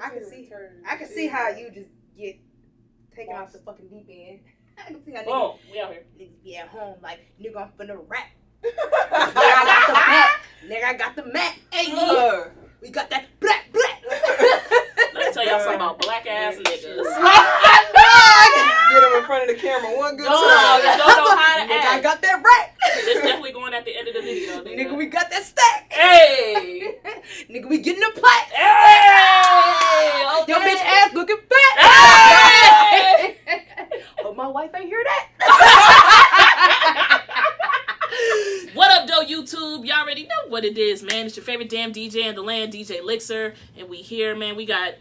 I can see how you just get taken off the fucking deep end. I can see how we out here. Niggas be at home like, nigga, I'm finna rap. Nigga, I got the Mac. Hey, we got that black. Let me tell y'all something about black ass niggas. Get them in front of the camera one good time. Don't know how to act. Nigga, I got that rap. It's definitely going at the end of the video, Nigga, we got that stack. Hey. Nigga, we getting the plaques. Hey. Okay. Your bitch ass looking fat. Hey. Hope my wife ain't hear that. What up, Doe YouTube? Y'all already know what it is, man. It's your favorite damn DJ in the land, DJ LiXxer. And we here, man. We got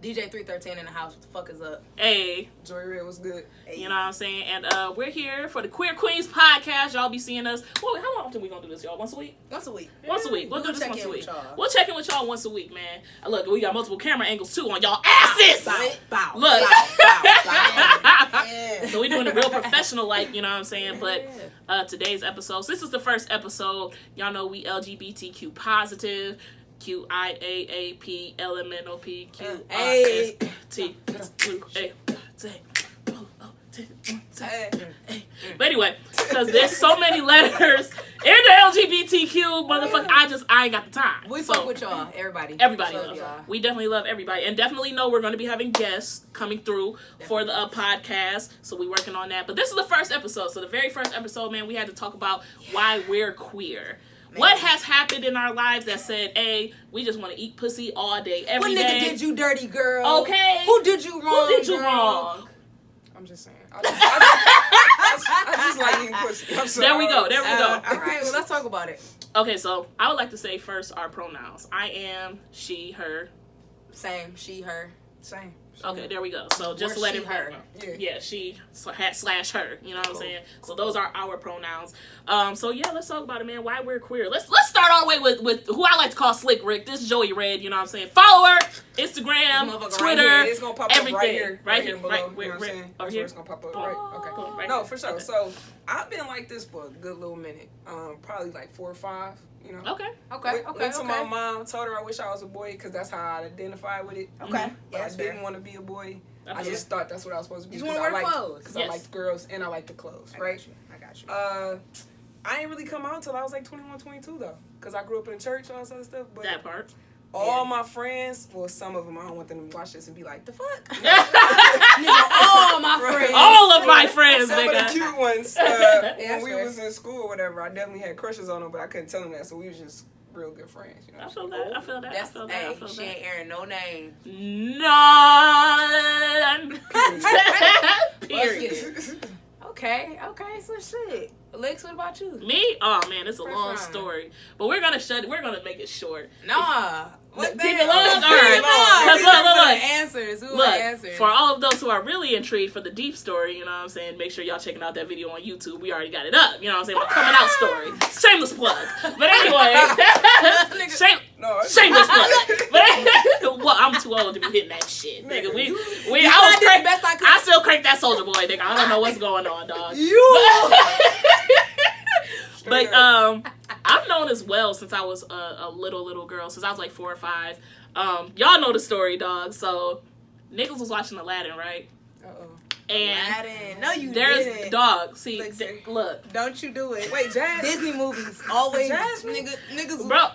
DJ 313 in the house. What the fuck is up? Hey. Joy Red was good. You know what I'm saying? And we're here for the Queer QueenZ podcast. Y'all be seeing us. Well, how often we gonna do this, y'all? Once a week? Once a week. Once a week. We'll do this once a week. Y'all. We'll check in with y'all once a week, man. Look, we got multiple camera angles too on y'all asses. Bow. Look. Yeah. So we doing it real professional, like, you know what I'm saying? But today's episode, so this is the first episode. Y'all know we LGBTQ positive. QIAAP LMNOP QRST. But anyway, because there's so many letters in the LGBTQ, motherfucker, I ain't got the time. We fuck with y'all, everybody. Everybody love knows. y'all. We definitely love everybody, and definitely know we're going to be having guests coming through for the podcast. So we working on that. But this is the first episode. So the very first episode, man, we had to talk about why we're queer. Man. What has happened in our lives that said, hey, we just want to eat pussy all day, every day. What nigga did you dirty, girl? Okay. Who did you wrong? Who did you girl? wrong? I'm just saying. I just like eating pussy. I'm sorry. There we go. All right, well, let's talk about it. Okay, so I would like to say first our pronouns. I am, she, her. Same. She, her. Same. Okay, there we go. So just Or let she, it her. Yeah, she slash her. You know what I'm saying? So those are our pronouns. So yeah, let's talk about it, man. Why we're queer. Let's start our way with who I like to call Slick Rick. This is Joey Red. You know what I'm saying? Follow her, Instagram, Twitter, right here. It's gonna pop everything. up right here Right below. right, You know what I'm saying? That's where it's gonna pop up. Right. Okay. Cool, right No, here. for sure. Okay. So I've been like this for a good little minute. Probably like 4 or 5. You know. Okay. Went to my mom, told her I wish I was a boy because that's how I identified with it. Okay. But I didn't want to be a boy. I just thought that's what I was supposed to be. You want to wear clothes? Because I liked girls and I liked the clothes, right? I got you. I ain't really come out until I was like 21, 22 though. Because I grew up in a church and all this other stuff. But That part. all my friends, well, some of them, I don't want them to watch this and be like, the fuck? All my friends. All of my friends, Some of the nigga. cute ones. Yeah, When we sure. was in school or whatever, I definitely had crushes on them, but I couldn't tell them that. So we was just real good friends. You know? I feel that. I feel that. That's, I feel that. hey, I feel she that. ain't airing no name. None. Period. Okay, so shit. Lex, what about you? Me? Oh man, it's a long round. story. But we're gonna make it short. Nah. What Keep the it long? hell? All right. Cause look. Answers. Who are Look, answers? for all of those who are really intrigued for the deep story, you know what I'm saying, make sure y'all checking out that video on YouTube. We already got it up, you know what I'm saying, my coming out story. Shameless plug. But anyway, shameless plug. But well, I'm too old to be hitting that shit, nigga. I still crank that Soldier Boy, nigga. I don't know what's going on, dog. But I've known as well since I was a little girl, since I was like 4 or 5. Y'all know the story, dog. So niggas was watching Aladdin, right? And Aladdin. No, you there's didn't. dog. See, Look, look, don't you do it. Wait, Jazz? Disney movies. Always. Jasmine? Niggas. bro.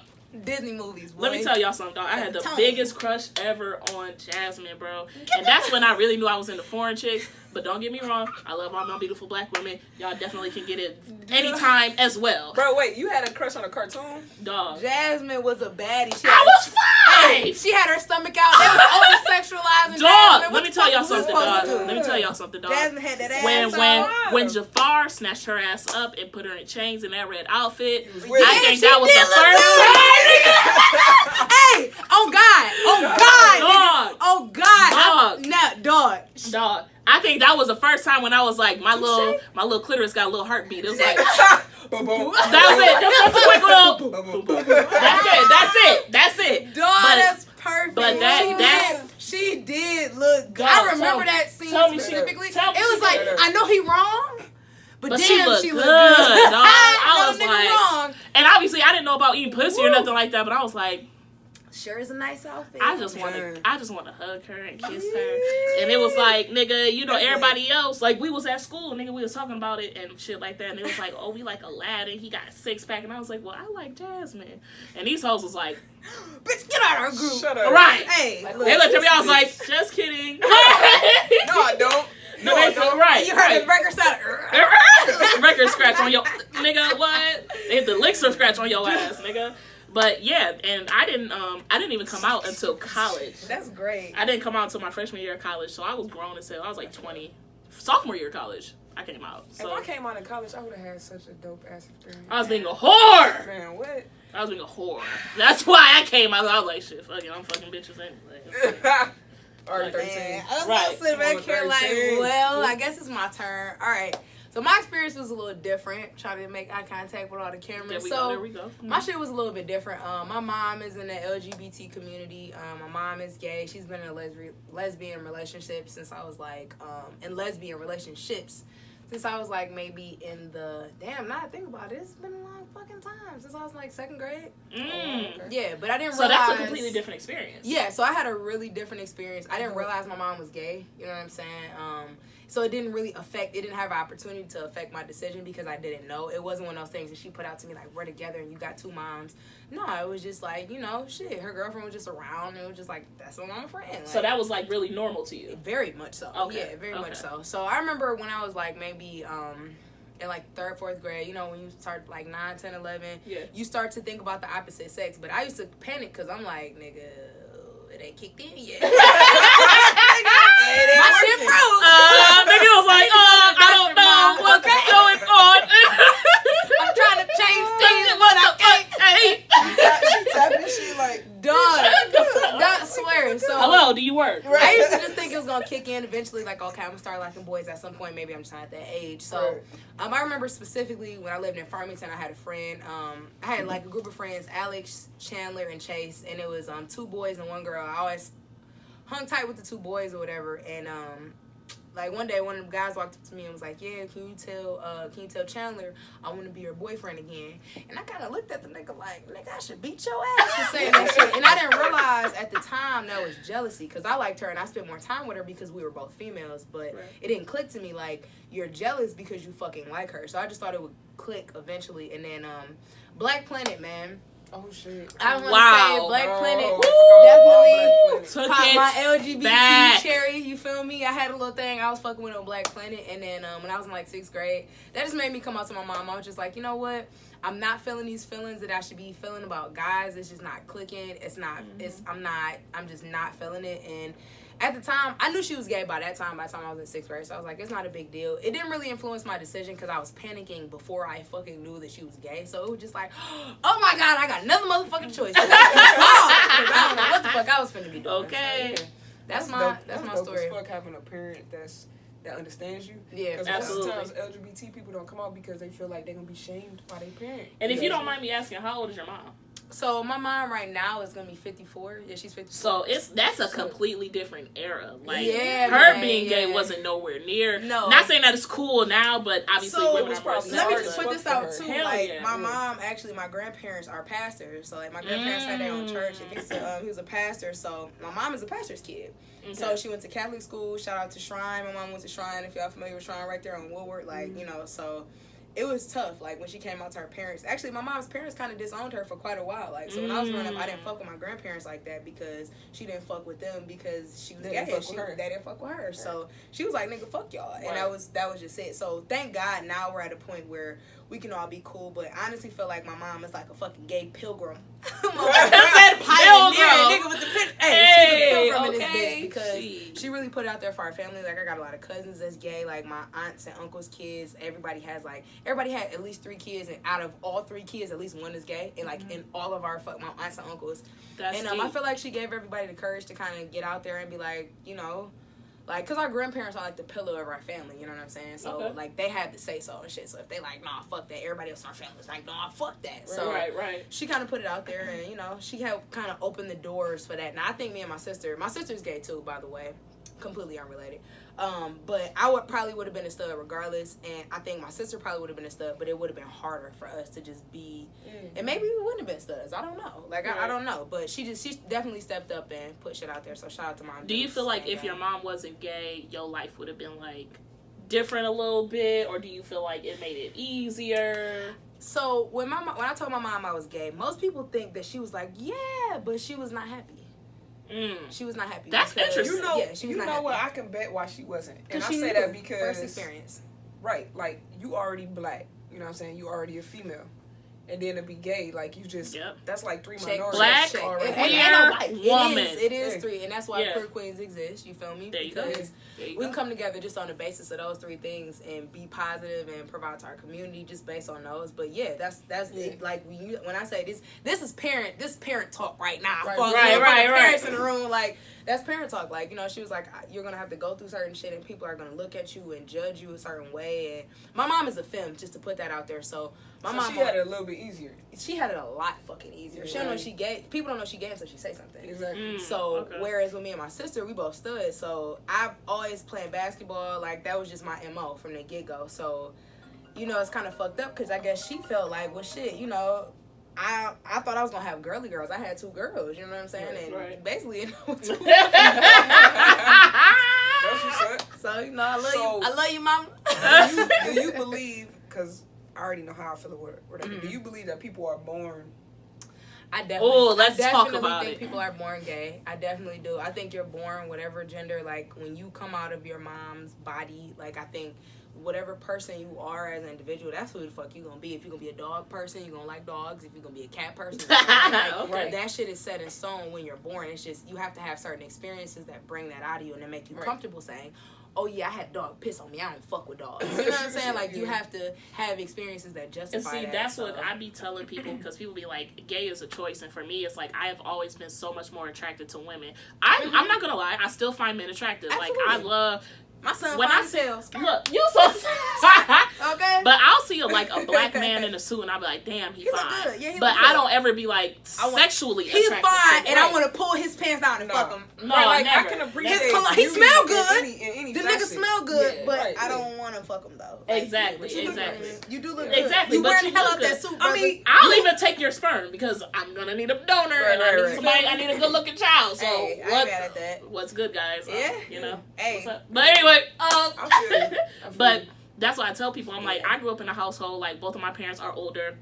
Disney movies, boy. Let me tell y'all something, dog. I had the Tell me. biggest crush ever on Jasmine, bro. And that's when I really knew I was into foreign chicks. But don't get me wrong, I love all my beautiful black women. Y'all definitely can get it anytime as well. Bro, wait, you had a crush on a cartoon? Dog. Jasmine was a baddie. I was 5! She had her stomach out. They was over-sexualizing Dog, Jasmine. let me tell y'all something, dog. Jasmine had that ass When Jafar snatched her ass up and put her in chains in that red outfit, weird. I think that was the first time. Hey, oh God. Dog. Dog. I think that was the first time when I was like, my little clitoris got a little heartbeat. It was like, Boom, boom. that was it. Just a quick little. Boom, boom, boom. That's it. Dog, that's perfect. But she did look good. Dog, I remember that scene specifically. Tell me It was she like, did. I know he wrong, but damn, she looked good. good, dog. I was No nigga like, wrong. and obviously I didn't know about eating pussy or nothing like that, but I was like, Sure is a nice outfit. I just want to hug her and kiss her. And it was like, nigga, you know, everybody else, like, we was at school, nigga, we was talking about it and shit like that. And it was like, oh, we like Aladdin. He got a 6-pack. And I was like, well, I like Jasmine. And these hoes was like, bitch, get out of our group. Shut up. Right. Hey, Like, look, they looked at me, I was like, just kidding. No, I don't. No, they feel right. You heard the record sound. Record scratch on your nigga. What? They hit the LiXxer scratch on your ass, nigga. But yeah, and I didn't even come out until college. That's great. I didn't come out until my freshman year of college, so I was grown as hell. I was like 20. Sophomore year of college, I came out. So if I came out in college, I would have had such a dope ass experience. I was being a whore. Man, what? I was being a whore. That's why I came out. I was like, shit, fuck it, I'm fucking bitches anyway. Or Like, 13. Man, I was Right. sitting back here like, 13. well, I guess it's my turn. All right. So my experience was a little different. Trying to make eye contact with all the cameras. There we go. My shit was a little bit different. My mom is in the LGBT community. My mom is gay. She's been in a lesbian relationship since I was like, since I was like maybe in the, now I think about it, it's been a long fucking time. Since I was like 2nd grade. Yeah, but I didn't realize. So that's a completely different experience. Yeah, so I had a really different experience. I didn't realize my mom was gay. You know what I'm saying? So it didn't really it didn't have an opportunity to affect my decision because I didn't know. It wasn't one of those things that she put out to me like, we're together and you got 2 moms. No, it was just like, you know, shit, her girlfriend was just around and it was just like, that's my mama friend. Like, So that was like really normal to you? very much so. Okay. Yeah, very much so. So I remember when I was like maybe in like 3rd, 4th grade, you know, when you start like 9, 10, 11, you start to think about the opposite sex. But I used to panic because I'm like, nigga, it ain't kicked in yet. My shit froze. Nigga was like, I don't know what's going on. I'm trying to change things, but I can't. She tapping shit like, Done. I swear. So Hello, do you work? I used to just think it was gonna kick in eventually. Like, okay, I'm gonna start liking boys at some point. Maybe I'm just not at that age. So, I remember specifically when I lived in Farmington, I had a friend. I had like a group of friends, Alex, Chandler, and Chase, and it was 2 boys and 1 girl. I always hung tight with the 2 boys or whatever, and like one day one of the guys walked up to me and was like, yeah, can you tell Chandler I want to be your boyfriend again? And I kind of looked at the nigga like, nigga, I should beat your ass for saying that shit. And I didn't realize at the time that was jealousy because I liked her and I spent more time with her because we were both females, but it didn't click to me like you're jealous because you fucking like her. So I just thought it would click eventually. And then Black Planet, man. oh shit. I want to say Black Planet definitely Took popped it my LGBT back. cherry, you feel me? I had a little thing I was fucking with on Black Planet, and then when I was in like 6th grade, that just made me come out to my mom. I was just like, you know what? I'm not feeling these feelings that I should be feeling about guys. It's just not clicking. It's not, I'm just not feeling it. And at the time, I knew she was gay by the time I was in 6th grade. So I was like, it's not a big deal. It didn't really influence my decision because I was panicking before I fucking knew that she was gay. So it was just like, oh my God, I got another motherfucking choice. I don't know what the fuck I was finna be doing. Okay. So, yeah. That's my dope story. As fuck having a parent that understands you. Yeah, because absolutely. sometimes LGBT people don't come out because they feel like they're gonna be shamed by their parent. And if you don't mind me asking, how old is your mom? So my mom right now is gonna be 54. Yeah, she's 54. So that's a completely different era. Like Yeah, her man, being gay yeah. wasn't nowhere near. No. Not saying that it's cool now, but obviously So, women are more let me Let me accepted. just put this out too. Hell Like yeah. my mom, actually, my grandparents are pastors. So like my grandparents had their own church. And he was a pastor. So my mom is a pastor's kid. Okay. So she went to Catholic school. Shout out to Shrine. My mom went to Shrine. If y'all familiar with Shrine, right there on Woodward. Like you know, so it was tough. Like when she came out to her parents. Actually, my mom's parents kind of disowned her for quite a while. Like so when I was growing up, I didn't fuck with my grandparents like that because she didn't fuck with them because she was They gay. didn't fuck with her. They didn't fuck with her. So she was like, "Nigga, fuck y'all," and that was just it. So thank God now we're at a point where we can all be cool. But I honestly feel like my mom is like a fucking gay pilgrim. Nigga with the pitch. Hey, she's a pilgrim in this bitch because she really put it out there for our family. Like I got a lot of cousins that's gay. Like my aunts and uncles' kids. Everybody had at least 3 kids, and out of all 3 kids, at least 1 is gay. And like in all of our my aunts and uncles. That's and I feel like she gave everybody the courage to kind of get out there and be like, you know. Like, because our grandparents are, like, the pillar of our family, you know what I'm saying? So, like, they had to say so and shit. So, if they like, nah, fuck that, everybody else in our family was like, nah, fuck that. So, right. she kind of put it out there, and, you know, she helped kind of open the doors for that. Now, I think me and my sister's gay, too, by the way. Completely unrelated. But I probably would have been a stud regardless, and I think my sister probably would have been a stud, but it would have been harder for us to just be, and maybe we wouldn't have been studs. I don't know. Like, I don't know. But she definitely stepped up and put shit out there, so shout out to Mom. Do you feel like if your mom wasn't gay, your life would have been, like, different a little bit, or do you feel like it made it easier? So when I told my mom I was gay, most people think that she was like, yeah, but she was not happy. She was not happy. That's interesting. She was not happy. happy. What? I can bet why she wasn't. And I she say that because first experience. Right, like you already black. You know what I'm saying? You already a female. And then to be gay, like you just that's like 3 minorities. Black, queer, woman. It is 3, and that's why Queer QueenZ exists. You feel me? There you go. We can come together just on the basis of those 3 things and be positive and provide to our community just based on those. But that's it. Like when I say this is parent talk right now. Right. Parents in the room, like that's parent talk. Like, you know, she was like, you're gonna have to go through certain shit and people are gonna look at you and judge you a certain way. And my mom is a femme, just to put that out there. So my mom, she had it a little bit easier. She had it a lot fucking easier. She don't know she gay. People don't know she gay until she say something. Exactly. Whereas with me and my sister, we both stood. So I've always played basketball. Like that was just my MO from the get go. So, you know, it's kind of fucked up because I guess she felt like, well, shit, you know, I thought I was gonna have girly girls. I had 2 girls. You know what I'm saying? And basically, you know, 2. That's what's up. So you know, I love you. I love you, mama. Do you believe? Because I already know how I feel about whatever. Do you believe that people are born? I definitely. Let's talk about think people are born gay. I definitely do. I think you're born whatever gender. Like when you come out of your mom's body, like I think whatever person you are as an individual, that's who the fuck you gonna be. If you're gonna be a dog person, you're gonna like dogs. If you're gonna be a cat person, that shit is set in stone when you're born. It's just you have to have certain experiences that bring that out of you and that make you comfortable saying, oh yeah, I had a dog piss on me. I don't fuck with dogs. You know what I'm saying? Like you have to have experiences that justify. And see, that's what I be telling people because people be like, gay is a choice, and for me, it's like I have always been so much more attracted to women. I'm not gonna lie, I still find men attractive. Absolutely. Like I love. My son when finds tails. Look, you so okay. But I'll see a black man in a suit and I'll be like, damn, he fine. Good. Yeah, but I don't ever be like sexually he's attracted. He's fine, and I want to pull his pants down and fuck him. No, like never. I can appreciate he smell good. In any the nigga smell good, but right, I don't want to fuck him though. Like, exactly. You do look good. Exactly. You but wearing you hell look out good. that suit, brother. I mean, I'll even take your sperm because I'm gonna need a donor and I need somebody. I need a good looking child. So hey, I ain't mad at that. What's good, guys? Yeah. You know. Hey. What's up? But anyway, I feel but that's why I tell people, I'm like, I grew up in a household, like, both of my parents are older.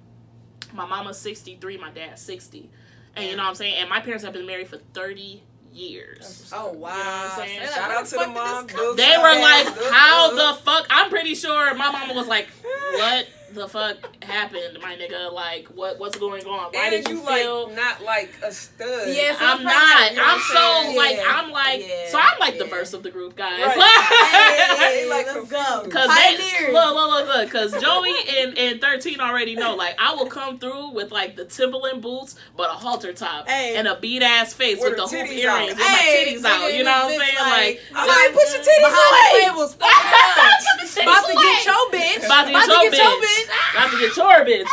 My mama's 63, my dad's 60. And you know what I'm saying? And my parents have been married for 30 years. Oh, wow. You know what I'm saying? Shout out to the mom. They were like, how the fuck? I'm pretty sure my mama was like, what the fuck happened, my nigga? Like, what's going on? Why did you feel like not like a stud? Yes, I'm not. You know I'm what so like I'm like so I'm like the verse of the group, guys. Hey, like let's go. Cause look, cause Joey and 13 already know. Like I will come through with like the Timberland boots, but a halter top and a beat ass face with the hoop earrings, with my titties out. You know what I'm saying? Like I'm like, put your titties away. About to get your bitch. About to get your bitch. About to get your bitch.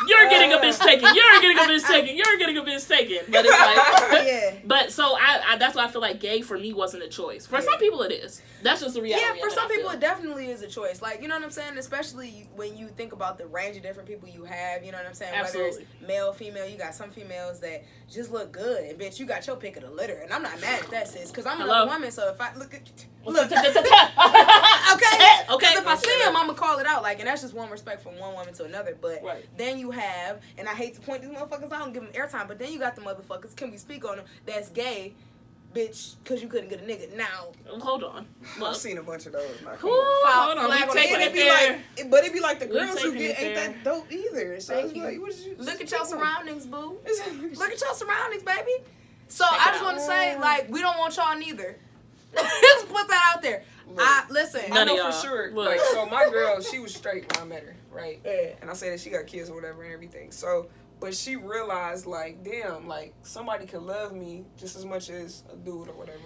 You're getting a bitch taken. You're getting a bitch taken. You're getting a bitch taken. But it's like, but so I that's why I feel like gay for me wasn't a choice. For some people it is. That's just the reality. Yeah, for some people it definitely is a choice. Like, you know what I'm saying? Especially when you think about the range of different people you have. You know what I'm saying? Absolutely. Whether it's male, female, you got some females that just look good. And bitch, you got your pick of the litter. And I'm not mad at that, sis. Because I'm another woman, so if I look. Okay. If I see him, I'm gonna call it out. Like, and that's just one respect from one woman to another. But then you have, and I hate to point these motherfuckers out and give them airtime, but then you got the motherfuckers. Can we speak on them? That's gay, bitch, because you couldn't get a nigga. Now, hold on. I've seen a bunch of those. Hold on. We taking it there. But it be like the girls who get ain't that dope either. So Thank you. Like, look at your surroundings, boo. Look at your surroundings, baby. So I just want to say, like, we don't want y'all neither. Just put that out there. Listen, I know for sure. Like, so my girl, she was straight when I met her, right? Yeah. And I say that she got kids or whatever and everything. So, but she realized, like, damn, like somebody could love me just as much as a dude or whatever.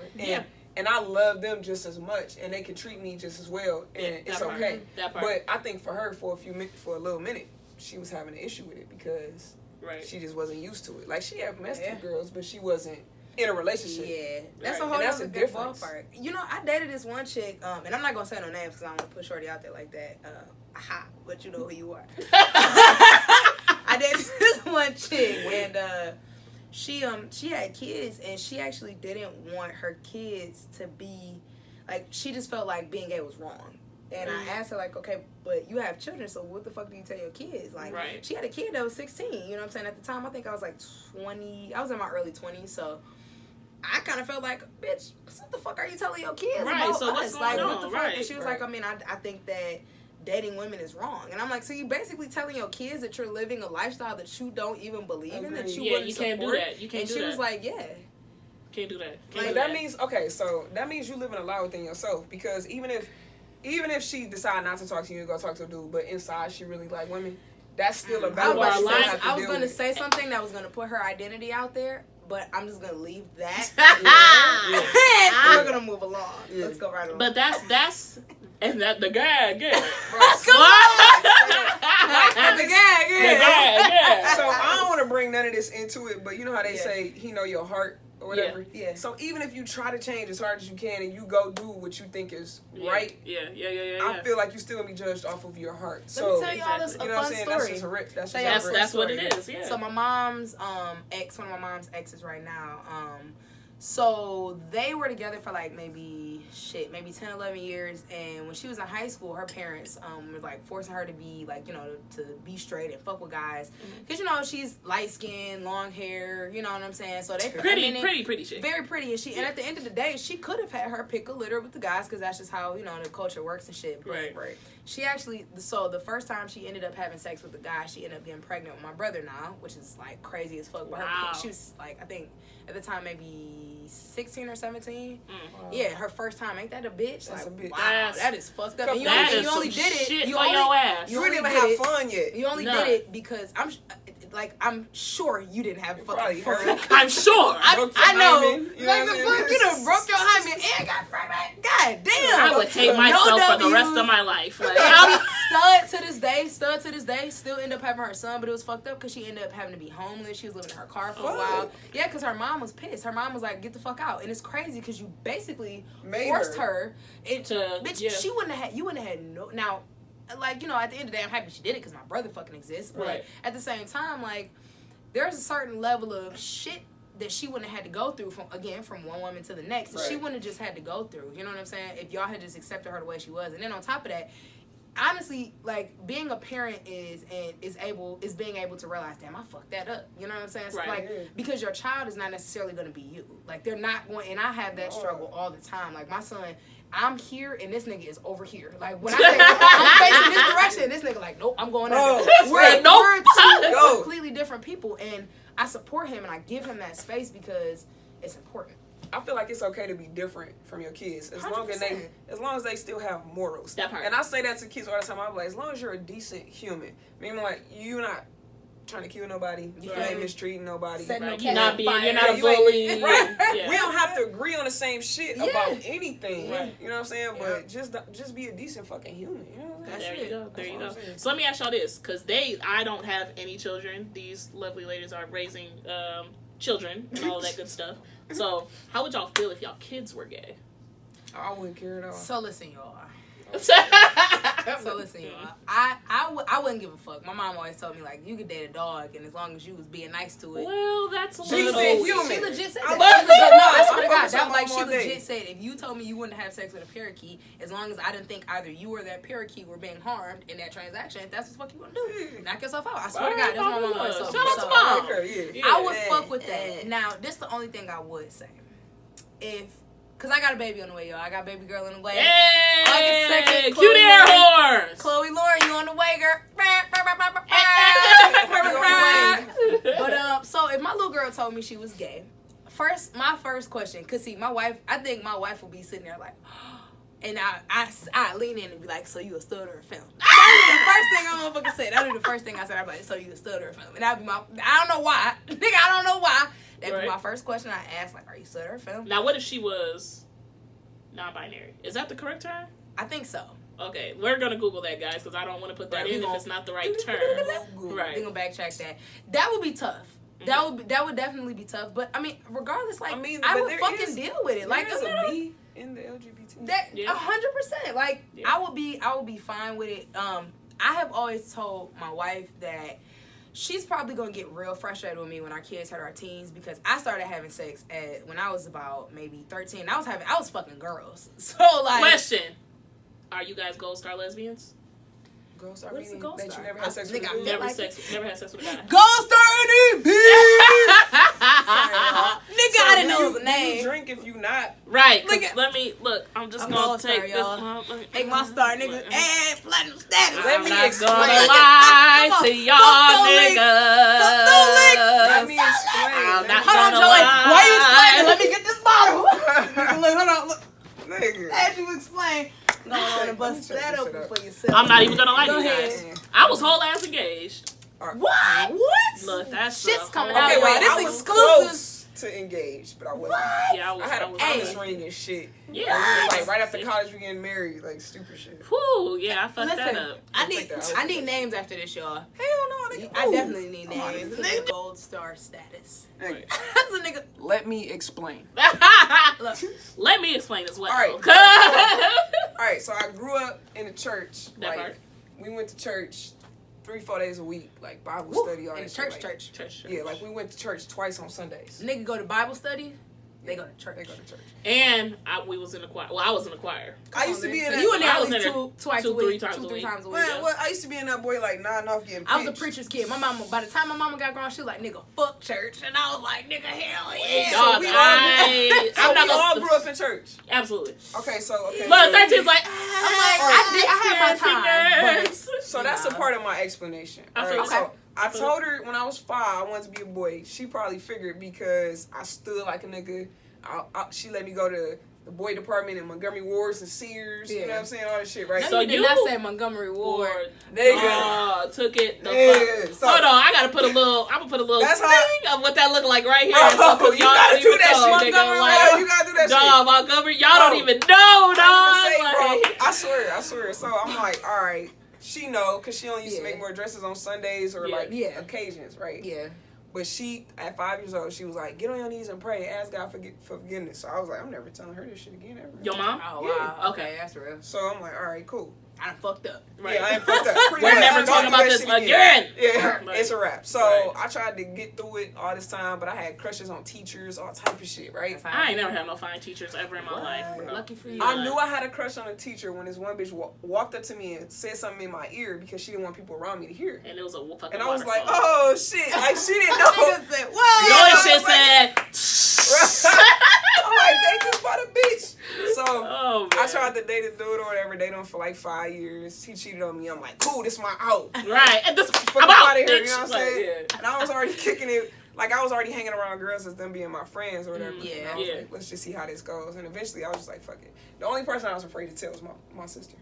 And I love them just as much, and they can treat me just as well, and it's okay. But I think for her, for a little minute, she was having an issue with it because she just wasn't used to it. Like she had messed with girls, but she wasn't. in a relationship. Yeah, that's Right. a whole And that's other a good difference. ballpark. You know, I dated this one chick, and I'm not gonna say no names because I don't want to put Shorty out there like that. But you know who you are. I dated this one chick, and she had kids, and she actually didn't want her kids to be like. She just felt like being gay was wrong. And I asked her, like, okay, but you have children, so what the fuck do you tell your kids? Like, she had a kid that was 16, you know what I'm saying? At the time, I think I was like 20. I was in my early 20s, so I kind of felt like, bitch, what the fuck are you telling your kids about so us? what's going on? What the fuck? And she was like, I mean, I think that dating women is wrong. And I'm like, so you basically telling your kids that you're living a lifestyle that you don't even believe in, that you wouldn't you can't support? do that. You can't and do she that. was like, yeah. Can't do that. Like, that means, okay, so that means you living a lie within yourself, because even if she decide not to talk to you and go talk to a dude, but inside she really like women, that's still about I was going to say something that was going to put her identity out there, but I'm just going to leave that. We're going to move along. Yeah. Let's go right along. But that's and that the guy again. The gag, yeah. So I don't want to bring none of this into it, but you know how they say he know your heart or whatever. Yeah. So even if you try to change as hard as you can and you go do what you think is right, Yeah. I feel like you still gonna be judged off of your heart. Let me tell you all this you know a what I'm fun saying? story. That's what it is. Yeah. So my mom's ex, one of my mom's exes right now, so they were together for like maybe 10, 11 years, and when she was in high school, her parents were like forcing her to be like, you know, to be straight and fuck with guys, because you know she's light skinned, long hair, you know what I'm saying? So they pretty shit, very pretty, and at the end of the day, she could have had her pick a litter with the guys, because that's just how, you know, the culture works and shit. But right. She actually, so the first time she ended up having sex with a guy, she ended up getting pregnant with my brother now, which is like crazy as fuck. But she was like, I think at the time maybe 16 or 17. Yeah, her first time. Ain't that a bitch? That's like, a bitch. Wow, that is fucked up. And you only did it. You didn't even have fun yet. You only did it because I'm sure you didn't have fucking fun. I'm sure. I know. You like the fuck, you done broke your hymen and got pregnant. God damn. I would hate myself for the rest of my life. Like, Stud to this day, still end up having her son, but it was fucked up because she ended up having to be homeless. She was living in her car for a while. Yeah, because her mom was pissed. Her mom was like, get the fuck out. And it's crazy because you basically forced her into, bitch, she wouldn't have had no, now, like, you know, at the end of the day, I'm happy she did it because my brother fucking exists. But at the same time, like, there's a certain level of shit that she wouldn't have had to go through from one woman to the next. She wouldn't have just had to go through. You know what I'm saying? If y'all had just accepted her the way she was. And then on top of that, honestly, like, being a parent is being able to realize, damn, I fucked that up. You know what I'm saying? So, like, because your child is not necessarily going to be you. Like, they're not going, and I have that struggle all the time. Like, my son, I'm here and this nigga is over here. Like, when I say I'm facing this direction, this nigga like, nope, I'm going over. We're two completely different people, and I support him and I give him that space because it's important. I feel like it's okay to be different from your kids as long as they still have morals. That part. And I say that to kids all the time. I'm like, as long as you're a decent human, meaning like you're not trying to kill nobody, you ain't mistreating nobody, you're not a bully. We don't have to agree on the same shit about anything. You know what I'm saying? But just be a decent fucking human. You know? There you go. So let me ask y'all this, because I don't have any children. These lovely ladies are raising children and all that good stuff. So how would y'all feel if y'all kids were gay? I wouldn't care at all. So listen, y'all. I wouldn't give a fuck. My mom always told me, like, you could date a dog, and as long as you was being nice to it. Well, that's a She little... She legit said that. I swear to God, she legit said, if you told me you wouldn't have sex with a parakeet, as long as I didn't think either you or that parakeet were being harmed in that transaction, that's what the fuck you gonna do. Knock yourself out. I swear to God, that's what my mom always told me. Shout out to mom. I would fuck with that. Now, this is the only thing I would say. Because I got a baby on the way, y'all. I got a baby girl on the way. Hey, cute air horns. Chloe Lauren, you on the way, girl. But, so if my little girl told me she was gay, my first question, because see, I think my wife will be sitting there like, and I lean in and be like, so you a stud or a femme? That'd be the first thing I'm gonna fucking say. That'd be the first thing I said. I'd be like, so you a stud or a femme? And that'd be I don't know why. Nigga, I don't know why. That'd be my first question I asked, like, are you stud or a femme? Now, what if she was non-binary? Is that the correct term? I think so. Okay, we're gonna Google that, guys, because I don't want to put that in if it's not the right term. Right. We're gonna backtrack that. That would be tough. That would definitely be tough. But I mean, regardless, like I would fucking deal with it. Like there's a B in the LGBT. That 100%. Like I would be fine with it. I have always told my wife that she's probably gonna get real frustrated with me when our kids hit our teens, because I started having sex when I was about maybe 13. I was fucking girls. So like, question: are you guys Gold Star lesbians? Gold Star meaning that Star? you never had sex with a dude? Never had sex with a guy. Gold Star NEP. Nigga, I didn't know it was a name. You drink if you not right. Look. I'm just gonna take this. Take my star, nigga. And platinum status. Let me explain. Gonna lie to y'all niggas. Let me explain. Hold on, Joey. Why you explaining? Let me get this bottle. Look, hold on. Look. Nigga. As you explain. Go on and bust that open for yourself. I'm not even gonna lie to you ahead. guys. I was whole ass engaged. What? Look, that's shit's coming Okay, out. wait, This I was exclusive. Close to engaged, but I wasn't. What? Yeah, I had a promise ring and shit. Yeah. Like right after college, we getting married, like stupid shit. Whew, yeah, I fucked that up. I need names after this, y'all. Hell no, nigga. I definitely need names. Nigga, Gold Star status. Nigga. That's a nigga. Let me explain. Look. Let me explain as well. All right. All right, so I grew up in the church. That part. We went to church 3-4 days a week, like Bible study, all in that church, shit. Church. Yeah, like we went to church twice on Sundays. Nigga go to Bible study. They go to church. And we was in the choir. Well, I was in the choir. I used to be in that. You in there I at was least in there twice a week, 3 3 times a week. Man, well, I used to be in that boy like nodding off getting I was a pinched. preacher's kid. My mama, by the time my mama got grown, she was like, nigga, fuck church. And I was like, nigga, hell yeah. Dog, we all grew up in church. Absolutely. Okay, so But 13's like, I'm like, I had my time. So that's a part of my explanation. Right? So I told her when I was 5 I wanted to be a boy. She probably figured because I stood like a nigga. She let me go to the boy department in Montgomery Wards and Sears. You know what I'm saying? All that shit, right? No, So you did not say Montgomery Ward. Nigga. Took it. So, hold on, I'm gonna put a little thing of what that look like right here. Bro, you gotta do that shit. Like, you gotta do that shit. Montgomery, y'all don't even know, dog. I swear. So I'm like, all right. She know, because she only used to make more dresses on Sundays or occasions, right? Yeah. But she, at 5 years old, she was like, get on your knees and pray. Ask God for forgiveness. So I was like, I'm never telling her this shit again ever. Your mom? Oh, wow. Okay, that's real. So I'm like, all right, cool. I done fucked up. Right. Yeah, I ain't fucked up. We're never talking about this again. Yeah, it's a wrap. So I tried to get through it all this time, but I had crushes on teachers, all type of shit, right? I ain't never had no fine teachers ever in my life. Bro. Lucky for you. I knew I had a crush on a teacher when this one bitch walked up to me and said something in my ear because she didn't want people around me to hear. And it was a fucking And I was waterfall. like, oh shit. Like, she didn't know. Joy shit said. I'm like, they just bought a bitch. So I tried to date a dude or whatever. They done for like 5 years. He cheated on me. I'm like, cool, this my out. Right. And this I'm out of here, you know what I'm saying? Yeah. And I was already kicking it. Like, I was already hanging around girls as them being my friends or whatever. Yeah. And I was like, let's just see how this goes. And eventually, I was just like, fuck it. The only person I was afraid to tell was my sister.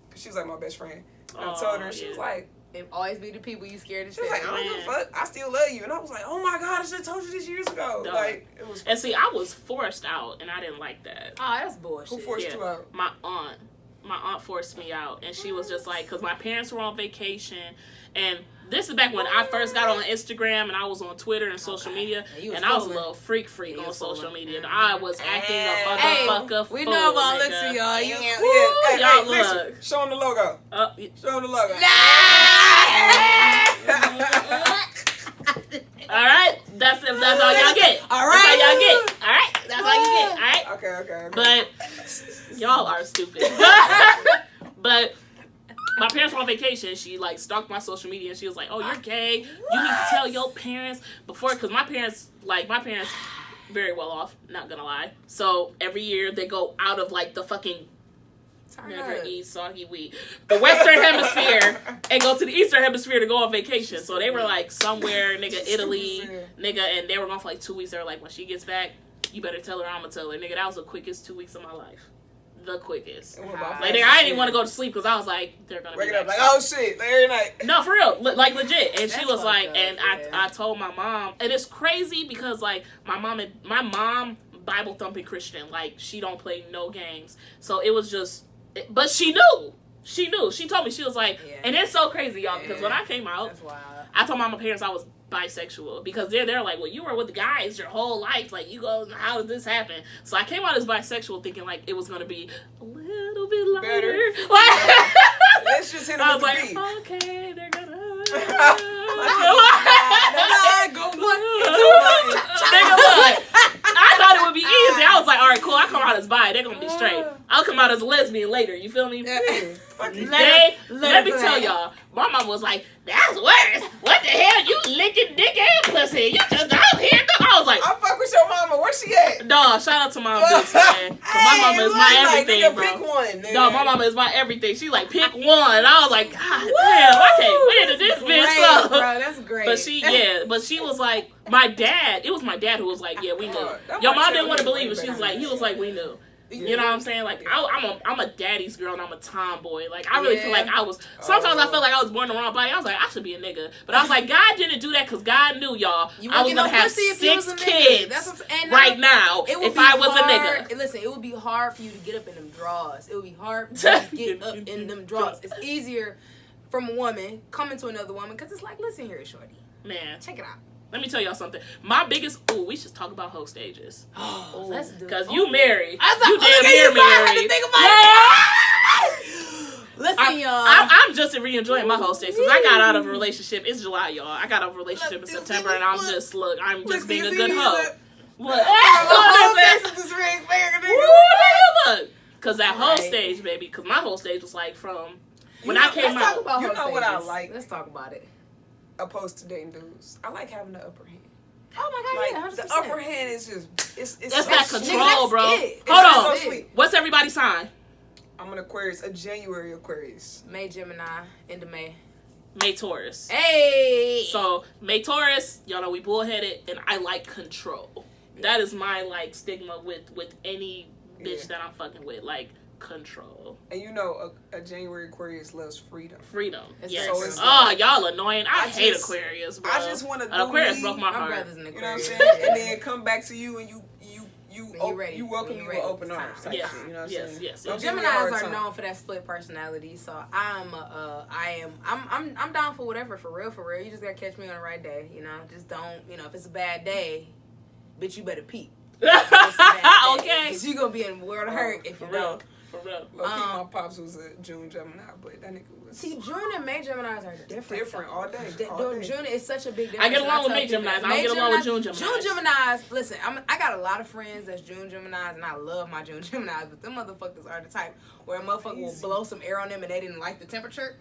Because she was like my best friend. And I told her, and she was like, it always be the people you scared to she was like, I don't give a fuck. I still love you. And I was like, oh my God, I should have told you this years ago. Dog. Like, it was. And see, I was forced out, and I didn't like that. Oh, that's bullshit. Who forced you out? My aunt forced me out, and she was just like, because my parents were on vacation, and this is back when I first got on Instagram, and I was on Twitter and social media, and I was a little freak on social media. And I was acting a motherfucker fool. We know about LiXxer, y'all. Y'all look. Show them the logo. Show them the logo. All right, that's all y'all get. All right, that's all y'all get. All right, that's all you get. All right. Okay. But y'all are stupid. But my parents were on vacation. She like stalked my social media, and she was like, "Oh, you're gay. You need to tell your parents before." Because my parents very well off. Not gonna lie. So every year they go out of like the fucking. Never eat soggy wheat. The Western Hemisphere and go to the Eastern Hemisphere to go on vacation. So they were like somewhere, nigga, Italy, nigga, and they were gone for like 2 weeks. They were like, when she gets back, you better tell her I'm gonna tell her, nigga. That was the quickest 2 weeks of my life. The quickest. Like, nigga, I didn't even want to go to sleep because I was like, they're gonna wake be up like, oh shit, every night. No, for real, like legit. And she was like, up, and I told my mom, and it's crazy because like my mom Bible thumping Christian, like she don't play no games. So it was just. But she knew. She told me. She was like, and it's so crazy, y'all, because when I came out, I told my parents I was bisexual, because they're like, well, you were with guys your whole life, like, you go, how did this happen? So I came out as bisexual thinking like it was gonna be a little bit lighter. Let's just hit them I with was the like, beat. okay, they're gonna I thought it would be easy. I was like, all right, cool, I come out as bi, they're gonna be straight. I'll come out as a lesbian later, you feel me? Let me tell y'all, my mom was like, that's worse. What the hell? You licking dick and pussy. You just out here. I was like, I fuck with your mama. Where she at? Dawg, shout out to my bitch, man. My mama is my everything, nigga, bro. pick one, nigga. Dawg, my mama is my everything. She's like, pick one. I was like, God damn, I can't win to this bitch up. Bro, that's great. But she was like, my dad, it was my dad who was like, yeah, we knew. Your mom didn't want to believe it. She was like, he was like, we knew. You know what I'm saying? Like, I'm a daddy's girl and I'm a tomboy. Like, I really feel like I was, sometimes I felt like I was born the wrong body. I was like, I should be a nigga. But I was like, God didn't do that because God knew, y'all. I was going to have 6 kids right now if I was a nigga. Listen, it would be hard for you to get up in them drawers. It would be hard to get up in them drawers. It's easier from a woman coming to another woman because it's like, listen here, shorty. Man. Check it out. Let me tell y'all something. My biggest, we should talk about hoe stages. Oh, let's do it. Because you married. You damn near married. Listen, y'all. I'm just re-enjoying my hoe stage. Because I got out of a relationship. It's July, y'all. I got out of a relationship in September, and I'm just being a good hoe. What? Because that whole stage, baby. Because my whole stage was like from when I came out. You know what I like? Let's talk about it. Opposed to dating dudes, I like having the upper hand. Oh my God, like, yeah, 100%. the upper hand is just it's that's that control, bro. It. Hold on. So sweet. What's everybody's sign? I'm an Aquarius, a January Aquarius. May Gemini, end of May. May Taurus. Hey. So May Taurus, y'all know we bullheaded, and I like control. That is my like stigma with any bitch that I'm fucking with, like control. And you know, a January Aquarius loves freedom. Freedom. Yes. So y'all annoying. I hate Aquarius, bro. I just want to. An Aquarius broke my heart. Brother's an Aquarius. You know what I'm saying? And then come back to you and you welcome me with open arms. Yes. You know what I'm saying? Yes. Geminis are known for that split personality, so I'm down for whatever, for real. You just gotta catch me on the right day, you know. Just don't, you know, if it's a bad day, bitch, you better peep. Okay. Because you gonna be in the world of hurt if you don't. For real. My pops was a June Gemini, but that nigga was. See, June and May Geminis are different. Different all day. June is such a big difference. I get along with May Geminis. I don't get along with June Geminis. June Geminis, listen, I got a lot of friends that's June Geminis, and I love my June Geminis, but them motherfuckers are the type where a motherfucker will blow some air on them and they didn't like the temperature.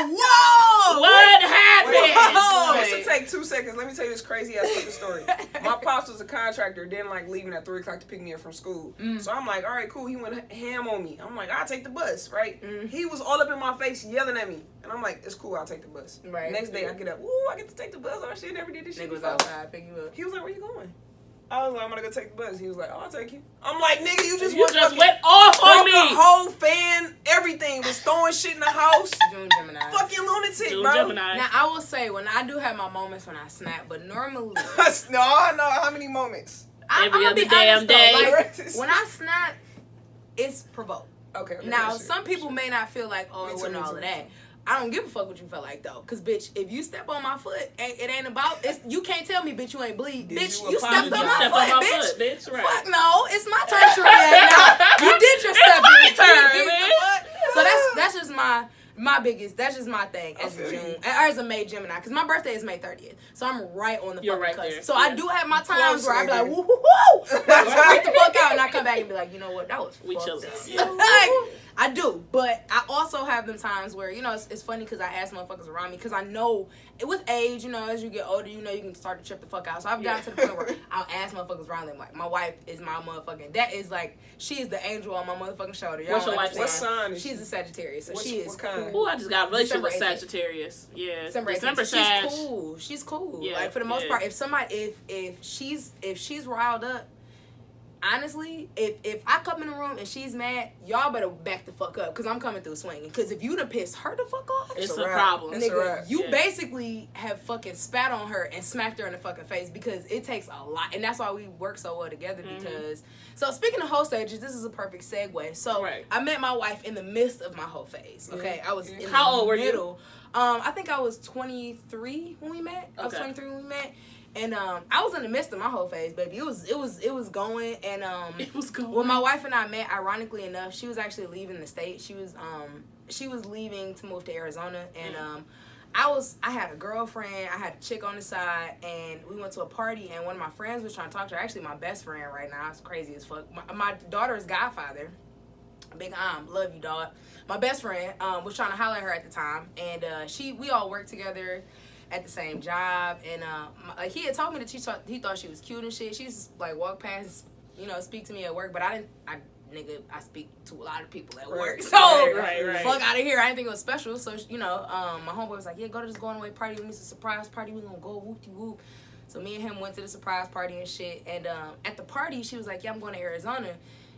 Whoa! What happened? This will take 2 seconds. Let me tell you this crazy ass fucking story. My pops was a contractor, didn't like leaving at 3 o'clock to pick me up from school. So I'm like, all right, cool. He went ham on me. I'm like, I'll take the bus, right? He was all up in my face yelling at me. And I'm like, it's cool, I'll take the bus. Right. Next day I get up, ooh, I get to take the bus. Oh shit, never did this shit before. Outside, pick you up. He was like, where you going? I was like, I'm gonna go take the bus. He was like, oh, I'll take you. I'm like, nigga, you just went off on me. The whole fan, everything was throwing shit in the house. June Gemini. Fucking lunatic, June bro. Gemini. Now I will say, when I do have my moments when I snap, but normally no, how many moments? Every other damn day. Like, when I snap, it's provoked. Okay. Now, some people may not feel like, oh, it wasn't all of that. I don't give a fuck what you feel like, though. Because, bitch, if you step on my foot, it ain't about... you can't tell me, bitch, you ain't bleed. Bitch, you stepped on my foot, bitch. Right. Fuck no. It's my turn to react now. You did your step. It's my turn, man. So that's just my biggest... That's just my thing as a June... Or as a May Gemini. Because my birthday is May 30th. So I'm right on the fucking cusp. There. So I do have my times where I be like, woo, woo, woo. Freak the fuck out. And I come back and be like, you know what? That was fucked up. I do, but I also have them times where, you know, it's funny because I ask motherfuckers around me because I know with age, you know, as you get older, you know, you can start to trip the fuck out. So I've gotten to the point where I'll ask motherfuckers around them, like, my wife is my motherfucking, that is like, she is the angel on my motherfucking shoulder. What's your wife's What sign is She's a Sagittarius, so she is cool. Ooh, I just got a relationship with Sagittarius. Yeah. December Sag. She's cool. She's cool. Yeah, like, for the most part, if somebody, if she's riled up, honestly, if I come in the room and she's mad, y'all better back the fuck up because I'm coming through swinging. Because if you done pissed her the fuck off, it's a problem. Nigga, you basically have fucking spat on her and smacked her in the fucking face because it takes a lot. And that's why we work so well together because... So speaking of hoe stages, this is a perfect segue. So I met my wife in the midst of my hoe phase. Okay, I was in How the old were middle. you? I think I was 23 when we met. I was 23 when we met. And I was in the midst of my whole phase, baby. It was going, and it was going. When my wife and I met, ironically enough, she was actually leaving the state. She was leaving to move to Arizona, and I had a girlfriend, I had a chick on the side, and we went to a party, and one of my friends was trying to talk to her. Actually, my best friend right now. It's crazy as fuck. My daughter's godfather, Big love you, dog. My best friend was trying to holler at her at the time, and we all worked together at the same job, and he had told me that he thought she was cute and shit. She used to like walk past, speak to me at work, but I speak to a lot of people at work, so fuck out of here. I didn't think it was special, so my homeboy was like, yeah, go to this going away party with me. It's a surprise party. We gonna go whoop-de-whoop. So me and him went to the surprise party and shit, and at the party she was like, yeah, I'm going to Arizona,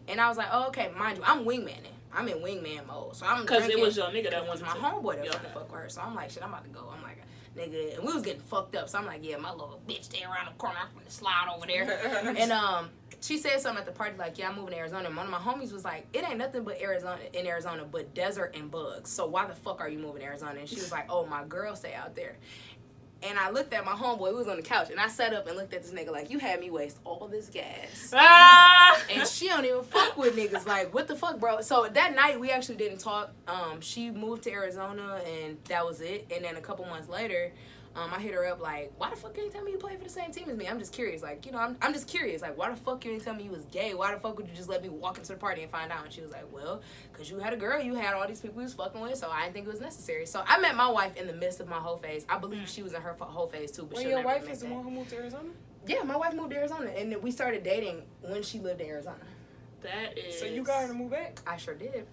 and I was like, oh, okay. Mind you, I'm wingmanning. I'm in wingman mode, so I'm because it was your nigga that was my homeboy that was trying to fuck with her. So I'm like, shit, I'm about to go. I'm like, nigga, and we was getting fucked up. So I'm like, yeah, my little bitch stay around the corner. I'm gonna slide over there. And she said something at the party like, yeah, I'm moving to Arizona. And one of my homies was like, it ain't nothing but Arizona, but desert and bugs. So why the fuck are you moving to Arizona? And she was like, oh, my girl stay out there. And I looked at my homeboy, who was on the couch, and I sat up and looked at this nigga like, you had me waste all this gas. And she don't even fuck with niggas. Like, what the fuck, bro? So that night, we actually didn't talk. She moved to Arizona, and that was it. And then a couple months later, I hit her up like, why the fuck you ain't tell me you play for the same team as me? I'm just curious. Like, I'm just curious. Like, why the fuck you ain't tell me you was gay? Why the fuck would you just let me walk into the party and find out? And she was like, well, because you had a girl. You had all these people you was fucking with, so I didn't think it was necessary. So I met my wife in the midst of my whole phase. I believe she was in her whole phase too. But your wife is the one who moved to Arizona? Yeah, my wife moved to Arizona. And then we started dating when she lived in Arizona. That is... So you got her to move back? I sure did.